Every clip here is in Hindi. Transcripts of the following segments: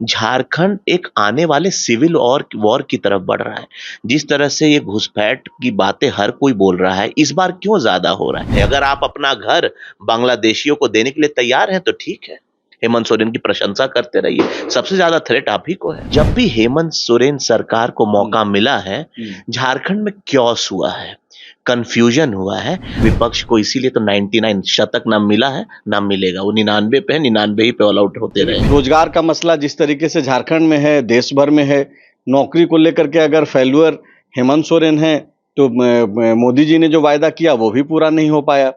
झारखंड एक आने वाले सिविल और वॉर की तरफ बढ़ रहा है। जिस तरह से ये घुसपैठ की बातें हर कोई बोल रहा है, इस बार क्यों ज्यादा हो रहा है? अगर आप अपना घर बांग्लादेशियों को देने के लिए तैयार हैं तो ठीक है, हेमंत सोरेन की प्रशंसा करते रहिए। सबसे ज्यादा थ्रेट आप ही को है। जब भी हेमंत सोरेन सरकार को मौका मिला है, झारखंड में क्योस हुआ है, कंफ्यूजन हुआ है। विपक्ष को इसीलिए तो 99 शतक ना मिला है, ना मिलेगा। वो 99 पे है, 99 ही पे ऑल आउट होते रहे। रोजगार का मसला जिस तरीके से झारखंड में है, देश भर में है, नौकरी को लेकर के अगर फेल्यूअर हेमंत सोरेन है, तो मोदी जी ने जो वायदा किया वो भी पूरा नहीं हो पाया।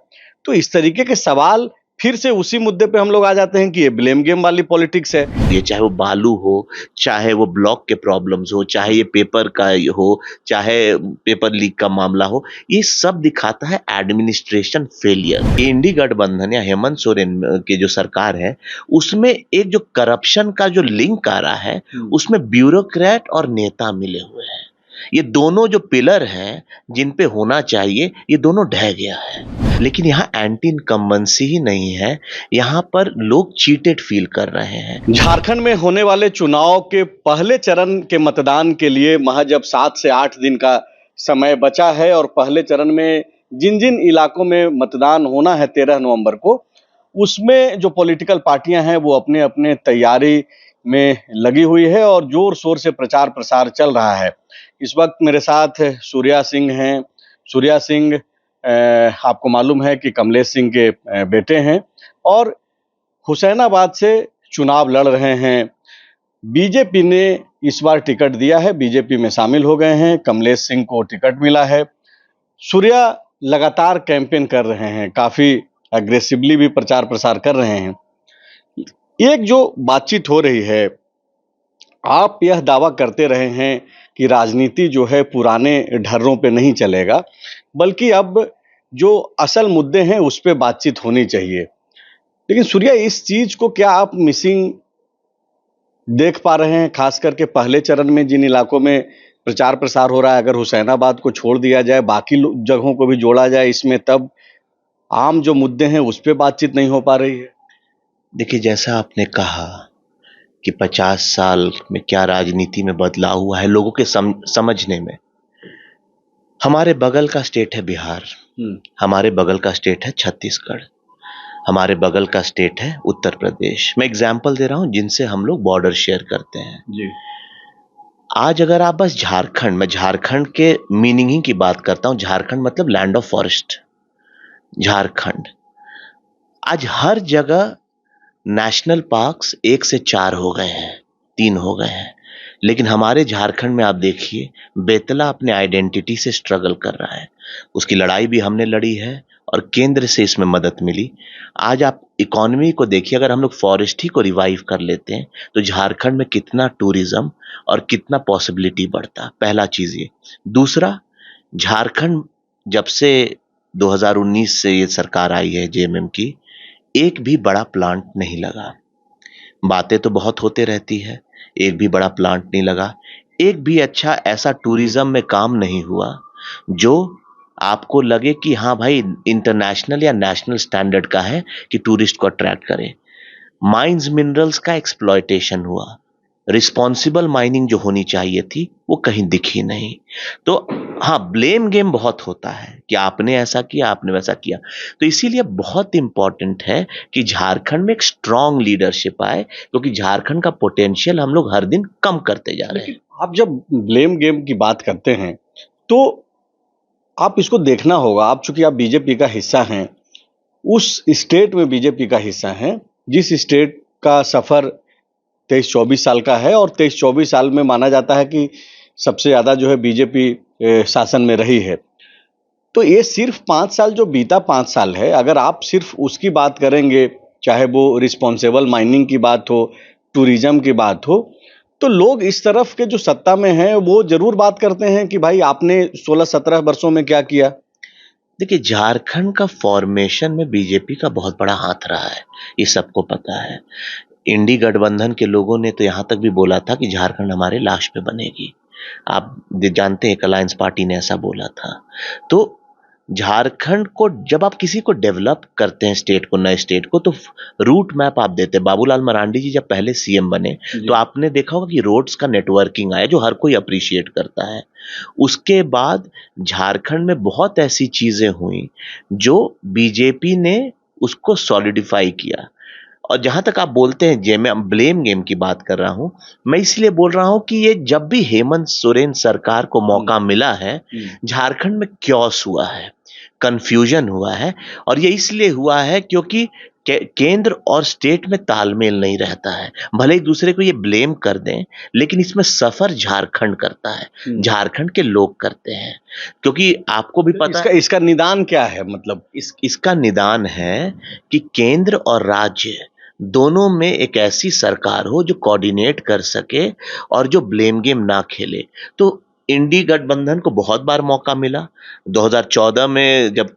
तो इस तरीके के सवाल फिर से उसी मुद्दे पे हम लोग आ जाते हैं कि ये ब्लेम गेम वाली पॉलिटिक्स है। ये चाहे वो बालू हो, चाहे वो ब्लॉक के प्रॉब्लम्स हो, चाहे ये पेपर का हो, चाहे पेपर लीक का मामला हो, ये सब दिखाता है एडमिनिस्ट्रेशन फेलियर। इंडी गठबंधन या हेमंत सोरेन की जो सरकार है, उसमें एक जो करप्शन का जो लिंक आ रहा है, उसमें ब्यूरोक्रेट और नेता मिले हुए हैं। ये दोनों जो पिलर हैं जिन पे होना चाहिए, ये दोनों ढह गया है। लेकिन यहाँ एंटी इनकम्बेंसी ही नहीं है, यहाँ पर लोग चीटेड फील कर रहे हैं। झारखंड में होने वाले चुनाव के पहले चरण के मतदान के लिए महज अब 7 से 8 दिन का समय बचा है और पहले चरण में जिन जिन इलाकों में मतदान होना है 13 नवंबर को, उसमें जो पॉलिटिकल पार्टियां हैं वो अपने अपने तैयारी में लगी हुई है और जोर शोर से प्रचार प्रसार चल रहा है। इस वक्त मेरे साथ सूर्या सिंह हैं। सूर्या सिंह आपको मालूम है कि कमलेश सिंह के बेटे हैं और हुसैनाबाद से चुनाव लड़ रहे हैं। बीजेपी ने इस बार टिकट दिया है, बीजेपी में शामिल हो गए हैं। कमलेश सिंह को टिकट मिला है। सूर्या लगातार कैंपेन कर रहे हैं, काफी अग्रेसिवली भी प्रचार प्रसार कर रहे हैं। एक जो बातचीत हो रही है, आप यह दावा करते रहे हैं कि राजनीति जो है पुराने ढर्रों पे नहीं चलेगा, बल्कि अब जो असल मुद्दे हैं उस पे बातचीत होनी चाहिए। लेकिन सूर्या, इस चीज को क्या आप मिसिंग देख पा रहे हैं, खास करके पहले चरण में जिन इलाकों में प्रचार प्रसार हो रहा है? अगर हुसैनाबाद को छोड़ दिया जाए, बाकी जगहों को भी जोड़ा जाए इसमें, तब आम जो मुद्दे हैं उस पे बातचीत नहीं हो पा रही है। देखिए, जैसा आपने कहा कि 50 साल में क्या राजनीति में बदलाव हुआ है लोगों के समझने में। हमारे बगल का स्टेट है बिहार, हमारे बगल का स्टेट है छत्तीसगढ़, हमारे बगल का स्टेट है उत्तर प्रदेश। मैं एग्जाम्पल दे रहा हूं जिनसे हम लोग बॉर्डर शेयर करते हैं जी। आज अगर आप बस झारखंड, मैं झारखंड के मीनिंग ही की बात करता हूं। झारखंड मतलब लैंड ऑफ फॉरेस्ट। झारखंड आज हर जगह नेशनल पार्क्स 1 से 4 हो गए हैं, 3 हो गए हैं। लेकिन हमारे झारखंड में आप देखिए, बेतला अपने आइडेंटिटी से स्ट्रगल कर रहा है। उसकी लड़ाई भी हमने लड़ी है और केंद्र से इसमें मदद मिली। आज आप इकोनॉमी को देखिए, अगर हम लोग फॉरेस्ट ही को रिवाइव कर लेते हैं तो झारखंड में कितना टूरिज्म और कितना पॉसिबिलिटी बढ़ता। पहला चीज ये। दूसरा, झारखंड जब से 2019 से ये सरकार आई है जेएमएम की, एक भी बड़ा प्लांट नहीं लगा। बातें तो बहुत होते रहती है, एक भी बड़ा प्लांट नहीं लगा। एक भी अच्छा ऐसा टूरिज्म में काम नहीं हुआ जो आपको लगे कि हाँ भाई इंटरनेशनल या नेशनल स्टैंडर्ड का है, कि टूरिस्ट को अट्रैक्ट करे। माइंस मिनरल्स का एक्सप्लॉयटेशन हुआ, रिस्पॉन्सिबल माइनिंग जो होनी चाहिए थी वो कहीं दिखी नहीं। तो हाँ, ब्लेम गेम बहुत होता है कि आपने ऐसा किया, आपने वैसा किया। तो इसीलिए बहुत इंपॉर्टेंट है कि झारखंड में एक स्ट्रांग लीडरशिप आए, क्योंकि झारखंड का पोटेंशियल हम लोग हर दिन कम करते जा रहे हैं। आप जब ब्लेम गेम की बात करते हैं तो आप इसको देखना होगा। आप चूंकि आप बीजेपी का हिस्सा हैं, उस स्टेट में बीजेपी का हिस्सा हैं जिस स्टेट का सफर 23-24 साल का है और 23-24 साल में माना जाता है कि सबसे ज्यादा जो है बीजेपी शासन में रही है। तो ये सिर्फ 5 साल जो बीता 5 साल है, अगर आप सिर्फ उसकी बात करेंगे, चाहे वो रिस्पॉन्सिबल माइनिंग की बात हो, टूरिज्म की बात हो, तो लोग इस तरफ के जो सत्ता में हैं वो जरूर बात करते हैं कि भाई आपने 16-17 वर्षों में क्या किया। देखिए, झारखंड का फॉर्मेशन में बीजेपी का बहुत बड़ा हाथ रहा है, ये सबको पता है। इंडी गठबंधन के लोगों ने तो यहां तक भी बोला था कि झारखंड हमारे लाश पे बनेगी। आप जानते हैं, एक अलायंस पार्टी ने ऐसा बोला था। तो झारखंड को जब आप किसी को डेवलप करते हैं, स्टेट को, नए स्टेट को, तो रूट मैप आप देते हैं। बाबूलाल मरांडी जी जब पहले सीएम बने तो आपने देखा होगा कि रोड्स का नेटवर्किंग आया जो हर कोई अप्रिशिएट करता है। उसके बाद झारखंड में बहुत ऐसी चीजें हुई जो बीजेपी ने उसको सॉलिडिफाई किया। और जहां तक आप बोलते हैं जे मैं ब्लेम गेम की बात कर रहा हूं, मैं इसलिए बोल रहा हूं कि ये जब भी हेमंत सोरेन सरकार को मौका मिला है, झारखंड में क्योस हुआ है, कंफ्यूजन हुआ है। और ये इसलिए हुआ है क्योंकि केंद्र और स्टेट में तालमेल नहीं रहता है। भले ही दूसरे को ये ब्लेम कर दें, लेकिन इसमें सफर झारखंड करता है, झारखंड के लोग करते हैं। क्योंकि आपको भी पता इसका इसका निदान क्या है? मतलब इसका निदान है कि केंद्र और राज्य दोनों में एक ऐसी सरकार हो जो कोऑर्डिनेट कर सके और जो ब्लेम गेम ना खेले। तो इंडी गठबंधन को बहुत बार मौका मिला। 2014 में जब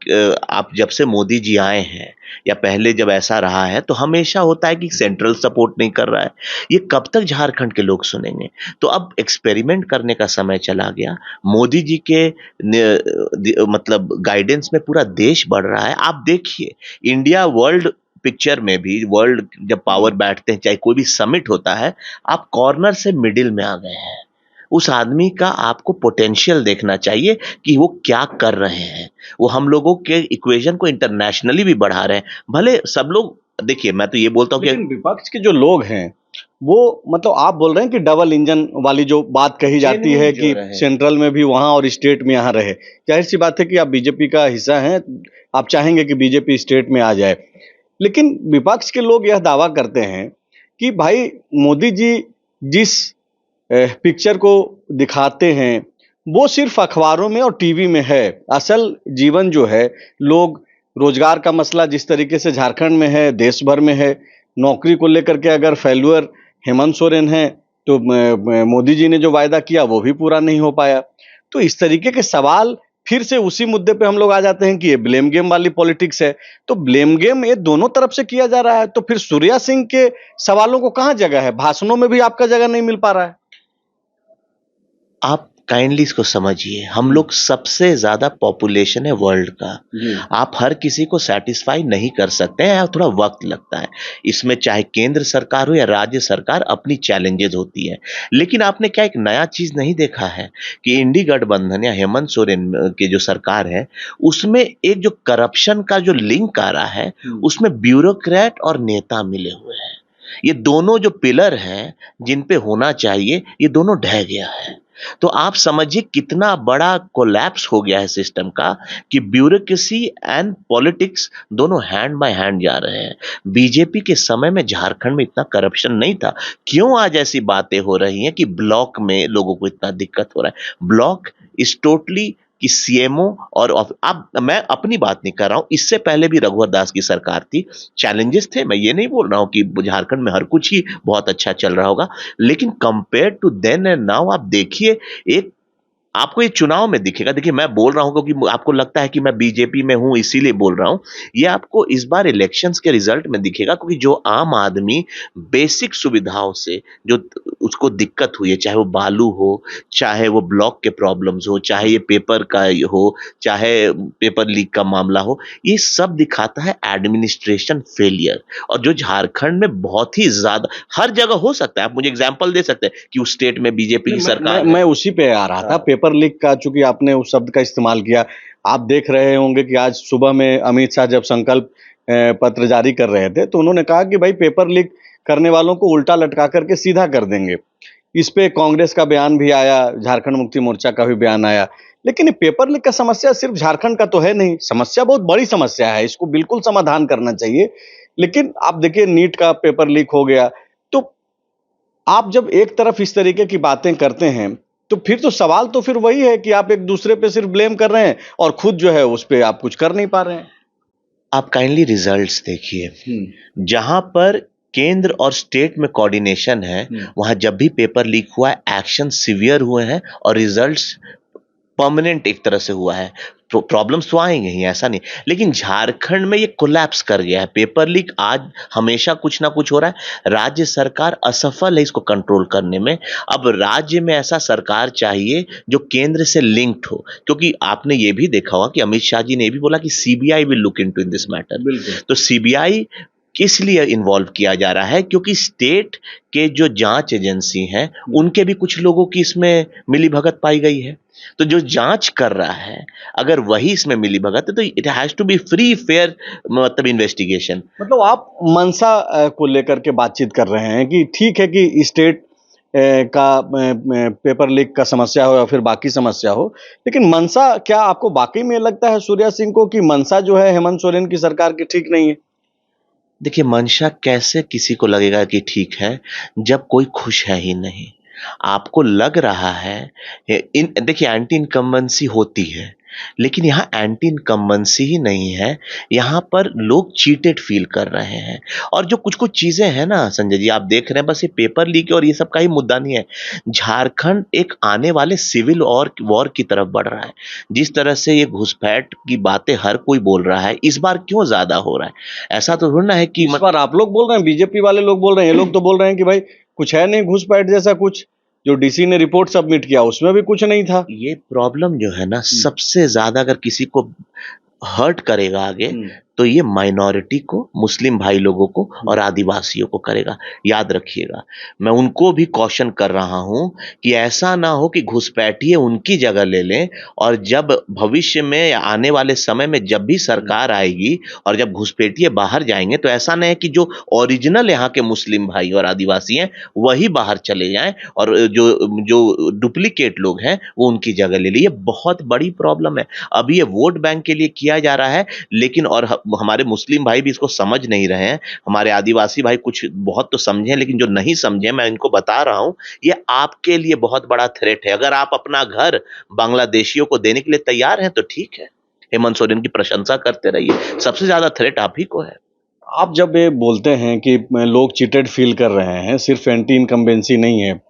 जब से मोदी जी आए हैं या पहले जब ऐसा रहा है, तो हमेशा होता है कि सेंट्रल सपोर्ट नहीं कर रहा है। ये कब तक झारखंड के लोग सुनेंगे? तो अब एक्सपेरिमेंट करने का समय चला गया। मोदी जी के मतलब गाइडेंस में पूरा देश बढ़ रहा है। आप देखिए, इंडिया वर्ल्ड पिक्चर में भी, वर्ल्ड जब पावर बैठते हैं, चाहे कोई भी समिट होता है, आप कॉर्नर से मिडिल में आ गए हैं। उस आदमी का आपको पोटेंशियल देखना चाहिए कि वो क्या कर रहे हैं। वो हम लोगों के इक्वेशन को इंटरनेशनली भी बढ़ा रहे हैं। भले सब लोग, देखिए मैं तो ये बोलता हूँ कि विपक्ष के जो लोग हैं वो, मतलब आप बोल रहे हैं कि डबल इंजन वाली जो बात कही जाती है कि सेंट्रल में भी वहां और स्टेट में यहाँ रहे। जाहिर सी बात है कि आप बीजेपी का हिस्सा हैं, आप चाहेंगे कि बीजेपी स्टेट में आ जाए। लेकिन विपक्ष के लोग यह दावा करते हैं कि भाई मोदी जी जिस पिक्चर को दिखाते हैं वो सिर्फ अखबारों में और टीवी में है। असल जीवन जो है, लोग रोजगार का मसला जिस तरीके से झारखंड में है, देश भर में है। नौकरी को लेकर के अगर फेल्यूअर हेमंत सोरेन है तो मोदी जी ने जो वायदा किया वो भी पूरा नहीं हो पाया। तो इस तरीके के सवाल फिर से उसी मुद्दे पे हम लोग आ जाते हैं कि ये ब्लेम गेम वाली पॉलिटिक्स है। तो ब्लेम गेम ये दोनों तरफ से किया जा रहा है, तो फिर सूर्या सिंह के सवालों को कहाँ जगह है? भाषणों में भी आपका जगह नहीं मिल पा रहा है। आप काइंडली इसको समझिए, हम लोग सबसे ज्यादा पॉपुलेशन है वर्ल्ड का। आप हर किसी को सेटिस्फाई नहीं कर सकते हैं, थोड़ा वक्त लगता है इसमें। चाहे केंद्र सरकार हो या राज्य सरकार, अपनी चैलेंजेस होती है। लेकिन आपने क्या एक नया चीज नहीं देखा है कि इंडी गठबंधन या हेमंत सोरेन की जो सरकार है, उसमें एक जो करप्शन का जो लिंक आ रहा है, उसमें ब्यूरोक्रेट और नेता मिले हुए हैं। ये दोनों जो पिलर हैं जिन पे होना चाहिए, ये दोनों ढह गया है। तो आप समझिए कितना बड़ा कोलैप्स हो गया है सिस्टम का, कि ब्यूरोक्रेसी एंड पॉलिटिक्स दोनों हैंड बाय हैंड जा रहे हैं। बीजेपी के समय में झारखंड में इतना करप्शन नहीं था। क्यों आज ऐसी बातें हो रही हैं कि ब्लॉक में लोगों को इतना दिक्कत हो रहा है? ब्लॉक इज टोटली कि सीएमओ और अब मैं अपनी बात नहीं कर रहा हूं, इससे पहले भी रघुवर दास की सरकार थी, चैलेंजेस थे। मैं ये नहीं बोल रहा हूं कि झारखंड में हर कुछ ही बहुत अच्छा चल रहा होगा, लेकिन compare to then and now आप देखिए, एक आपको ये चुनाव में दिखेगा। देखिए, मैं बोल रहा हूं क्योंकि आपको लगता है कि मैं बीजेपी में हूं इसीलिए बोल रहा हूं। ये आपको इस बार इलेक्शंस के रिजल्ट में दिखेगा, क्योंकि जो आम आदमी बेसिक सुविधाओं से जो उसको दिक्कत हुई है, चाहे वो बालू हो, चाहे वो ब्लॉक के प्रॉब्लम्स हो, चाहे ये पेपर का हो, चाहे पेपर लीक का मामला हो, ये सब दिखाता है एडमिनिस्ट्रेशन फेलियर। और जो झारखंड में बहुत ही ज्यादा, हर जगह हो सकता है, आप मुझे एग्जांपल दे सकते हैं कि उस स्टेट में बीजेपी की सरकार मैं उसी पे आ रहा था, पेपर लीक का। चूंकि आपने उस शब्द का इस्तेमाल किया, आप देख रहे होंगे कि आज सुबह में अमित शाह जब संकल्प पत्र जारी कर रहे थे तो उन्होंने कहा कि भाई पेपर लीक करने वालों को उल्टा लटका करके सीधा कर देंगे। इस पे कांग्रेस का बयान भी आया, झारखंड मुक्ति मोर्चा का भी बयान आया। लेकिन ये पेपर लीक का समस्या सिर्फ झारखंड का तो है नहीं, समस्या बहुत बड़ी समस्या है, इसको बिल्कुल समाधान करना चाहिए। लेकिन आप देखिए, नीट का पेपर लीक हो गया। तो आप जब एक तरफ इस तरीके की बातें करते हैं तो फिर तो सवाल तो फिर वही है कि आप एक दूसरे पे सिर्फ ब्लेम कर रहे हैं और खुद जो है उस पे आप कुछ कर नहीं पा रहे हैं। आप काइंडली रिजल्ट्स देखिए, जहां पर केंद्र और स्टेट में कोऑर्डिनेशन है, वहां जब भी पेपर लीक हुआ है, एक्शन सीवियर हुए हैं और रिजल्ट्स परमानेंट एक तरह से हुआ है। प्रॉब्लम्स तो आएंगे ही, ऐसा नहीं, लेकिन झारखंड में ये कोलैप्स कर गया है। पेपर लीक आज हमेशा कुछ ना कुछ हो रहा है, राज्य सरकार असफल है इसको कंट्रोल करने में। अब राज्य में ऐसा सरकार चाहिए जो केंद्र से लिंक्ड हो, क्योंकि आपने ये भी देखा होगा कि अमित शाह जी ने भी बोला कि CBI will look into in this matter. बिल्कुल। तो सीबीआई किस लिए इन्वॉल्व किया जा रहा है? क्योंकि स्टेट के जो जांच एजेंसी हैं उनके भी कुछ लोगों की इसमें मिलीभगत पाई गई है। तो जो जांच कर रहा है, अगर वही इसमें मिलीभगत है, तो it has to be free fair, मतलब इन्वेस्टिगेशन। मतलब आप मनसा को लेकर के बातचीत कर रहे हैं कि ठीक है कि स्टेट का पेपर लीक का समस्या हो या फिर बाकी समस्या हो, लेकिन मनसा, क्या आपको वाकई में लगता है सूर्या सिंह को कि मनसा जो है हेमंत सोरेन की सरकार की ठीक नहीं है? देखिए, मंशा कैसे किसी को लगेगा कि ठीक है जब कोई खुश है ही नहीं। आपको लग रहा है, इन देखिए एंटी इनकम्बेंसी होती है, लेकिन यहाँ एंटी इनकम्बेंसी ही नहीं है, यहाँ पर लोग चीटेड फील कर रहे हैं। और जो कुछ कुछ चीजें हैं ना संजय जी, आप देख रहे हैं, बस ये पेपर लीक और ये सब का ही मुद्दा नहीं है। झारखंड एक आने वाले सिविल और वॉर की तरफ बढ़ रहा है। जिस तरह से ये घुसपैठ की बातें हर कोई बोल रहा है, इस बार क्यों ज्यादा हो रहा है? ऐसा तो थोड़ा ना है कि इस बार आप लोग बोल रहे हैं, बीजेपी वाले लोग बोल रहे हैं, ये लोग तो बोल रहे हैं कि भाई कुछ है नहीं घुसपैठ जैसा कुछ। जो डीसी ने रिपोर्ट सबमिट किया उसमें भी कुछ नहीं था। ये प्रॉब्लम जो है ना, सबसे ज्यादा अगर किसी को हर्ट करेगा आगे, तो ये माइनॉरिटी को, मुस्लिम भाई लोगों को और आदिवासियों को करेगा। याद रखिएगा, मैं उनको भी कॉशन कर रहा हूं कि ऐसा ना हो कि घुसपैठिए उनकी जगह ले लें, और जब भविष्य में या आने वाले समय में जब भी सरकार आएगी और जब घुसपैठिए बाहर जाएंगे, तो ऐसा नहीं है कि जो ओरिजिनल यहाँ के मुस्लिम भाई और आदिवासी हैं वही बाहर चले जाएं और जो जो डुप्लीकेट लोग हैं वो उनकी जगह ले ले। ये बहुत बड़ी प्रॉब्लम है। अभी ये वोट बैंक के लिए किया जा रहा है, लेकिन और हमारे मुस्लिम भाई भी इसको समझ नहीं रहे हैं। हमारे आदिवासी भाई कुछ बहुत तो समझे, लेकिन जो नहीं समझे, मैं इनको बता रहा हूं, ये आपके लिए बहुत बड़ा थ्रेट है। अगर आप अपना घर बांग्लादेशियों को देने के लिए तैयार हैं तो ठीक है, हेमंत सोरेन की प्रशंसा करते रहिए, सबसे ज्यादा थ्रेट आप ही को है। आप जब ये बोलते हैं कि लोग चीटेड फील कर रहे हैं, सिर्फ एंटी इनकम्बेंसी नहीं है,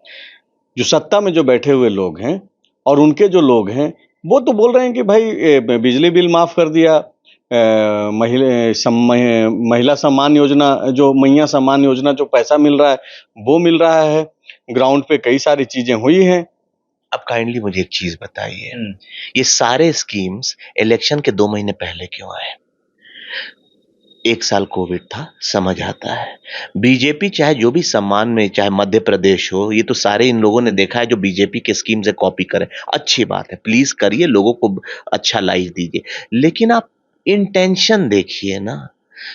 जो सत्ता में जो बैठे हुए लोग हैं और उनके जो लोग हैं, वो तो बोल रहे हैं कि भाई बिजली बिल माफ कर दिया, महिला सम्मान योजना, जो मैया सम्मान योजना, जो पैसा मिल रहा है वो मिल रहा है, ग्राउंड पे कई सारी चीजें हुई हैं। अब काइंडली मुझे एक चीज बताइए, ये सारे स्कीम्स इलेक्शन के 2 महीने पहले क्यों आए? 1 साल कोविड था, समझ आता है। बीजेपी चाहे जो भी सम्मान में, चाहे मध्य प्रदेश हो, ये तो सारे इन लोगों ने देखा है जो बीजेपी के स्कीम से कॉपी करें। अच्छी बात है, प्लीज करिए, लोगों को अच्छा लाइफ दीजिए, लेकिन आप इंटेंशन देखिए ना।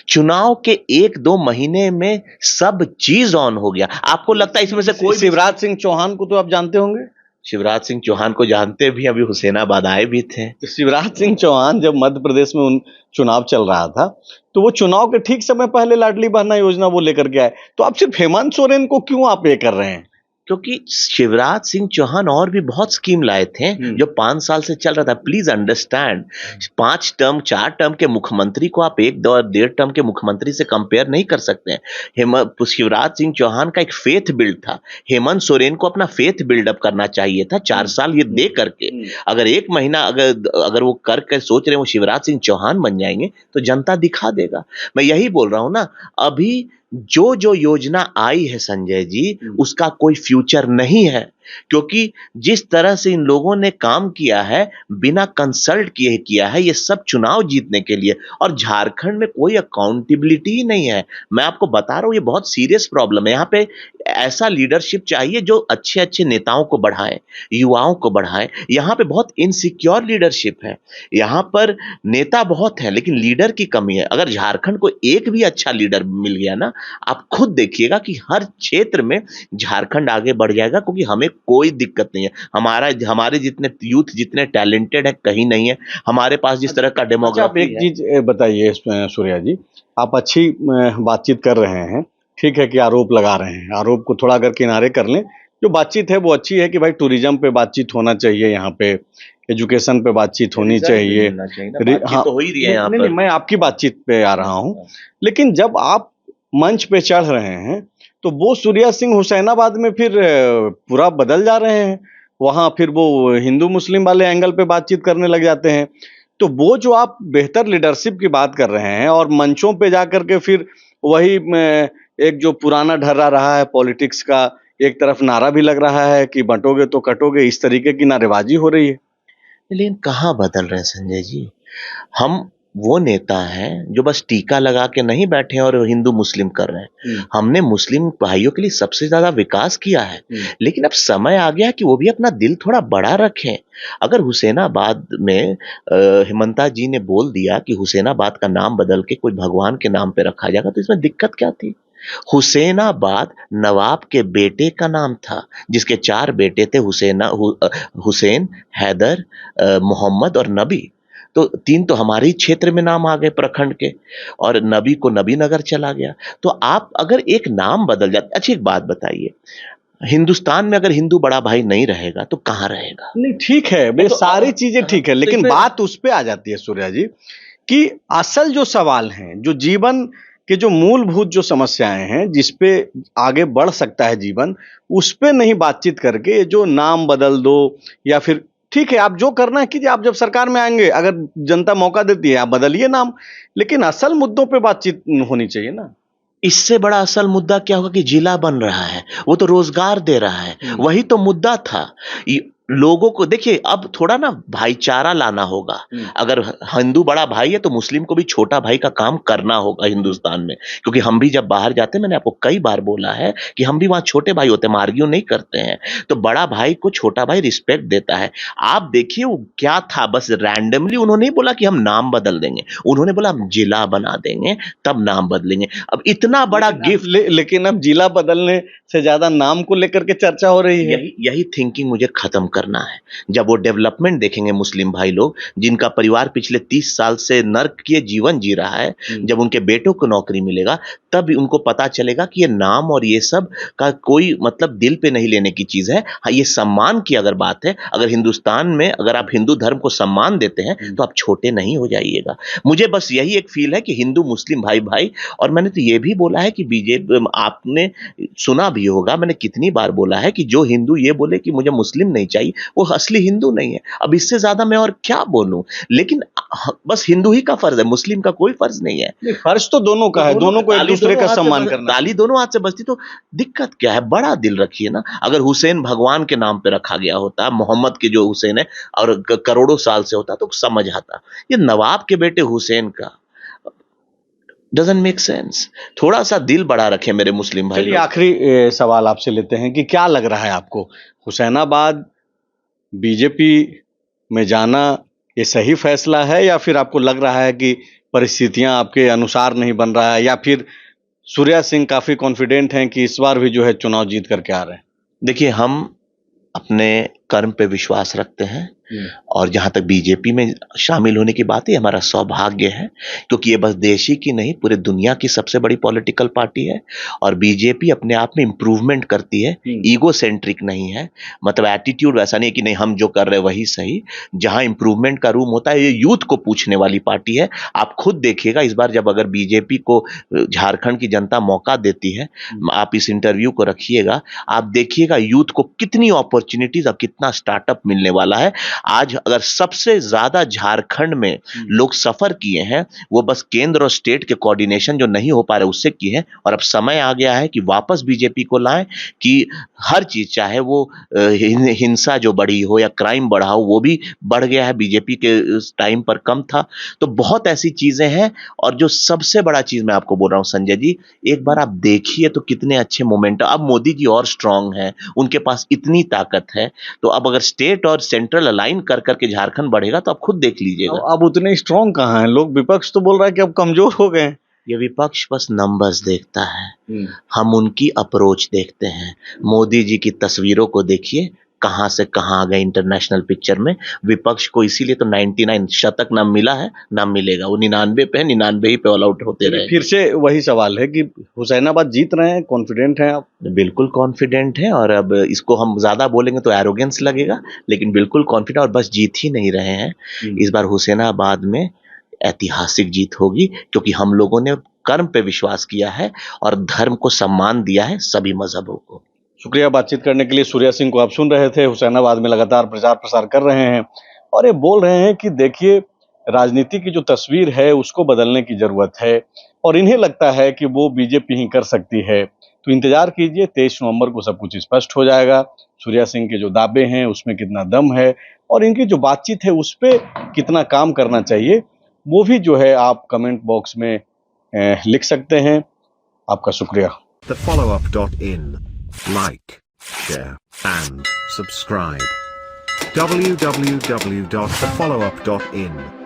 चुनाव के 1-2 महीने में सब चीज ऑन हो गया। आपको लगता है इसमें से कोई? शिवराज सिंह चौहान को तो आप जानते होंगे। शिवराज सिंह चौहान को जानते भी, अभी हुसैनाबाद आए भी थे। तो शिवराज सिंह चौहान जब मध्य प्रदेश में उन चुनाव चल रहा था, तो वो चुनाव के ठीक समय पहले लाडली बहना योजना वो लेकर के आए। तो आप सिर्फ हेमंत सोरेन को क्यों आप ये कर रहे हैं? क्योंकि शिवराज सिंह चौहान और भी बहुत स्कीम लाए थे जो 5 साल से चल रहा था। प्लीज अंडरस्टैंड, 5 टर्म 4 टर्म के मुख्यमंत्री को आप 1-1.5 टर्म के मुख्यमंत्री से कंपेयर नहीं कर सकते हैं। शिवराज सिंह चौहान का एक फेथ बिल्ड था, हेमंत सोरेन को अपना फेथ बिल्डअप करना चाहिए था 4 साल ये दे करके। अगर 1 महीना अगर अगर वो करके सोच रहे हैं वो शिवराज सिंह चौहान बन जाएंगे, तो जनता दिखा देगा। मैं यही बोल रहा हूं ना, अभी जो जो योजना आई है संजय जी, उसका कोई फ्यूचर नहीं है, क्योंकि जिस तरह से इन लोगों ने काम किया है, बिना कंसल्ट किए किया है, ये सब चुनाव जीतने के लिए। और झारखंड में कोई अकाउंटेबिलिटी ही नहीं है। मैं आपको बता रहा हूं, ये बहुत सीरियस प्रॉब्लम है। यहाँ पे ऐसा लीडरशिप चाहिए जो अच्छे अच्छे नेताओं को बढ़ाए, युवाओं को बढ़ाए। यहाँ पे बहुत इनसिक्योर लीडरशिप है। यहाँ पर नेता बहुत है, लेकिन लीडर की कमी है। अगर झारखंड को एक भी अच्छा लीडर मिल गया ना, आप खुद देखिएगा कि हर क्षेत्र में झारखंड आगे बढ़ जाएगा, क्योंकि हमें कोई दिक्कत नहीं है। हमारे जितने यूथ जितने टैलेंटेड है कहीं नहीं है। हमारे पास जिस तरह का आप डेमोग्राफी एक है। चीज बताइए सूर्या जी, आप अच्छी बातचीत कर रहे हैं, ठीक है कि आरोप लगा रहे हैं, आरोप को थोड़ा अगर किनारे कर लें, जो बातचीत है वो अच्छी है कि भाई टूरिज्म पे बातचीत होना चाहिए, यहाँ पे एजुकेशन पे बातचीत होनी चाहिए। हाँ, तो हो ही रही है यहाँ नहीं, पर। मैं आपकी बातचीत पे आ रहा हूँ, लेकिन जब आप मंच पे चढ़ रहे हैं तो वो सूर्या सिंह हुसैनाबाद में फिर पूरा बदल जा रहे हैं। वहाँ फिर वो हिंदू मुस्लिम वाले एंगल पे बातचीत करने लग जाते हैं। तो वो जो आप बेहतर लीडरशिप की बात कर रहे हैं और मंचों पे जाकर के फिर वही एक जो पुराना ढर्रा रहा है पॉलिटिक्स का, एक तरफ नारा भी लग रहा है कि बंटोगे तो कटोगे, इस तरीके की नारेबाजी हो रही है। लेकिन कहाँ बदल रहे हैं संजय जी। हम वो नेता हैं जो बस टीका लगा के नहीं बैठे हैं और हिंदू मुस्लिम कर रहे हैं। हमने मुस्लिम भाइयों के लिए सबसे ज्यादा विकास किया है। लेकिन अब समय आ गया कि वो भी अपना दिल थोड़ा बड़ा रखें। अगर हुसैनाबाद में हेमंता जी ने बोल दिया कि हुसैनाबाद का नाम बदल के कोई भगवान के नाम पे रखा जाएगा तो इसमें दिक्कत क्या थी। हुसैनाबाद नवाब के बेटे का नाम था, जिसके 4 बेटे थे, हुसैन, हैदर, मोहम्मद और नबी। तो 3 तो हमारे ही क्षेत्र में नाम आ गए प्रखंड के, और नबी को नबी नगर चला गया। तो आप अगर एक नाम बदल जाता। अच्छा एक बात बताइए, हिंदुस्तान में अगर हिंदू बड़ा भाई नहीं रहेगा तो कहाँ रहेगा? नहीं ठीक है, ये तो सारी चीजें ठीक है, तो लेकिन इसमें बात उस पे आ जाती है सूर्या जी कि असल जो सवाल हैं, जो जीवन के जो मूलभूत जो समस्याएं हैं, जिस पे आगे बढ़ सकता है जीवन, उस पे नहीं बातचीत करके ये जो नाम बदल दो या फिर ठीक है आप जो करना है कीजिए, आप जब सरकार में आएंगे अगर जनता मौका देती है आप बदलिए नाम, लेकिन असल मुद्दों पे बातचीत होनी चाहिए ना। इससे बड़ा असल मुद्दा क्या होगा कि जिला बन रहा है, वो तो रोजगार दे रहा है, वही तो मुद्दा था। लोगों को देखिए, अब थोड़ा ना भाईचारा लाना होगा। अगर हिंदू बड़ा भाई है तो मुस्लिम को भी छोटा भाई का काम करना होगा हिंदुस्तान में, क्योंकि हम भी जब बाहर जाते हैं, मैंने आपको कई बार बोला है कि हम भी वहां छोटे भाई होते हैं, आर्ग्यू नहीं करते हैं। तो बड़ा भाई को छोटा भाई रिस्पेक्ट देता है। आप देखिए वो क्या था, बस रैंडमली उन्होंने नहीं बोला कि हम नाम बदल देंगे, उन्होंने बोला हम जिला बना देंगे तब नाम बदलेंगे। अब इतना बड़ा गिफ्ट, लेकिन अब जिला बदलने से ज्यादा नाम को लेकर के चर्चा हो रही है। यही यही थिंकिंग मुझे खत्म करना है। जब वो डेवलपमेंट देखेंगे मुस्लिम भाई लोग, जिनका परिवार पिछले 30 साल से नर्क जीवन जी रहा है, जब उनके बेटों को नौकरी मिलेगा तब उनको पता चलेगा कि ये नाम और ये सब का कोई मतलब दिल पे नहीं लेने की चीज है। हाँ, ये सम्मान की अगर बात है, अगर हिंदुस्तान में अगर आप हिंदू धर्म को सम्मान देते हैं तो आप छोटे नहीं हो जाइएगा। मुझे बस यही एक फील है कि हिंदू मुस्लिम भाई भाई, और मैंने तो ये भी बोला है कि बीजेपी, आपने सुना भी होगा, मैंने कितनी बार बोला है कि जो हिंदू ये बोले कि मुझे मुस्लिम नहीं चाहिए वो असली हिंदू नहीं है। अब इससे ज्यादा मैं और क्या बोलूं। लेकिन बस हिंदू ही का फर्ज है, मुस्लिम का कोई फर्ज नहीं है। फर्ज तो दोनों का है, दोनों को एक दूसरे का सम्मान करना। ताली दोनों हाथ से बजती, तो दिक्कत क्या है? बड़ा दिल रखिए ना। अगर हुसैन भगवान के नाम पे रखा गया होता, मोहम्मद के जो हुसैन है, और करोड़ों साल से होता तो समझ आता। ये नवाब के बेटे हुसैन का डजंट मेक सेंस। थोड़ा सा दिल बड़ा रखे मेरे मुस्लिम भाई चलिए लोग। आखिरी सवाल आपसे लेते हैं कि क्या लग रहा है आपको, हुसैनाबाद बीजेपी में जाना ये सही फैसला है, या फिर आपको लग रहा है कि परिस्थितियां आपके अनुसार नहीं बन रहा है, या फिर सूर्या सिंह काफी कॉन्फिडेंट हैं कि इस बार भी जो है चुनाव जीत करके आ रहे हैं? देखिए, हम अपने कर्म पे विश्वास रखते हैं, और जहां तक बीजेपी में शामिल होने की बात है, हमारा सौभाग्य है, क्योंकि ये बस देश ही की नहीं पूरे दुनिया की सबसे बड़ी पॉलिटिकल पार्टी है। और बीजेपी अपने आप में इंप्रूवमेंट करती है, ईगो सेंट्रिक नहीं है। मतलब एटीट्यूड वैसा नहीं कि नहीं हम जो कर रहे हैं वही सही। जहां इंप्रूवमेंट का रूम होता है, ये यूथ को पूछने वाली पार्टी है। आप खुद देखिएगा इस बार जब अगर बीजेपी को झारखंड की जनता मौका देती है, आप इस इंटरव्यू को रखिएगा, आप देखिएगा यूथ को कितनी अपॉर्चुनिटीज और कितना स्टार्टअप मिलने वाला है। आज अगर सबसे ज्यादा झारखंड में लोग सफर किए हैं, वो बस केंद्र और स्टेट के कोऑर्डिनेशन जो नहीं हो पा रहे उससे किए हैं। और अब समय आ गया है कि वापस बीजेपी को लाएं, कि हर चीज चाहे वो हिंसा जो बढ़ी हो या क्राइम बढ़ा हो, वो भी बढ़ गया है, बीजेपी के टाइम पर कम था। तो बहुत ऐसी चीजें हैं। और जो सबसे बड़ा चीज मैं आपको बोल रहा हूं संजय जी, एक बार आप देखिए तो कितने अच्छे मोमेंट। अब मोदी जी और स्ट्रांग है, उनके पास इतनी ताकत है। तो अब अगर स्टेट और सेंट्रल अलाइन कर करके झारखंड बढ़ेगा तो आप खुद देख लीजिएगा। अब उतने स्ट्रांग कहाँ हैं लोग, विपक्ष तो बोल रहा है कि अब कमजोर हो गए हैं। ये विपक्ष बस नंबर्स देखता है, हम उनकी अप्रोच देखते हैं। मोदी जी की तस्वीरों को देखिए, कहां से कहां आ गए इंटरनेशनल पिक्चर में। विपक्ष को इसीलिए तो 99 शतक ना मिला है, ना मिलेगा। वो 99 पे है, 99 ही पे ऑल आउट होते रहे। फिर से वही सवाल है कि हुसैनाबाद जीत रहे हैं, कॉन्फिडेंट हैं आप? बिल्कुल कॉन्फिडेंट है, और अब इसको हम ज्यादा बोलेंगे तो एरोगेंस लगेगा, लेकिन बिल्कुल कॉन्फिडेंट। और बस जीत ही नहीं रहे हैं, इस बार हुसैनाबाद में ऐतिहासिक जीत होगी, क्योंकि हम लोगों ने कर्म पे विश्वास किया है और धर्म को सम्मान दिया है, सभी मजहबों को। शुक्रिया बातचीत करने के लिए। सूर्या सिंह को आप सुन रहे थे, हुसैनाबाद में लगातार प्रचार प्रसार कर रहे हैं और ये बोल रहे हैं कि देखिए राजनीति की जो तस्वीर है उसको बदलने की जरूरत है और इन्हें लगता है कि वो बीजेपी ही कर सकती है। तो इंतजार कीजिए, 23 नवंबर को सब कुछ स्पष्ट हो जाएगा। सूर्या सिंह के जो दावे हैं उसमें कितना दम है और इनकी जो बातचीत है उस पे कितना काम करना चाहिए, वो भी जो है आप कमेंट बॉक्स में लिख सकते हैं। आपका शुक्रिया। thefollowup.in. Like, share, and subscribe. www.thefollowup.in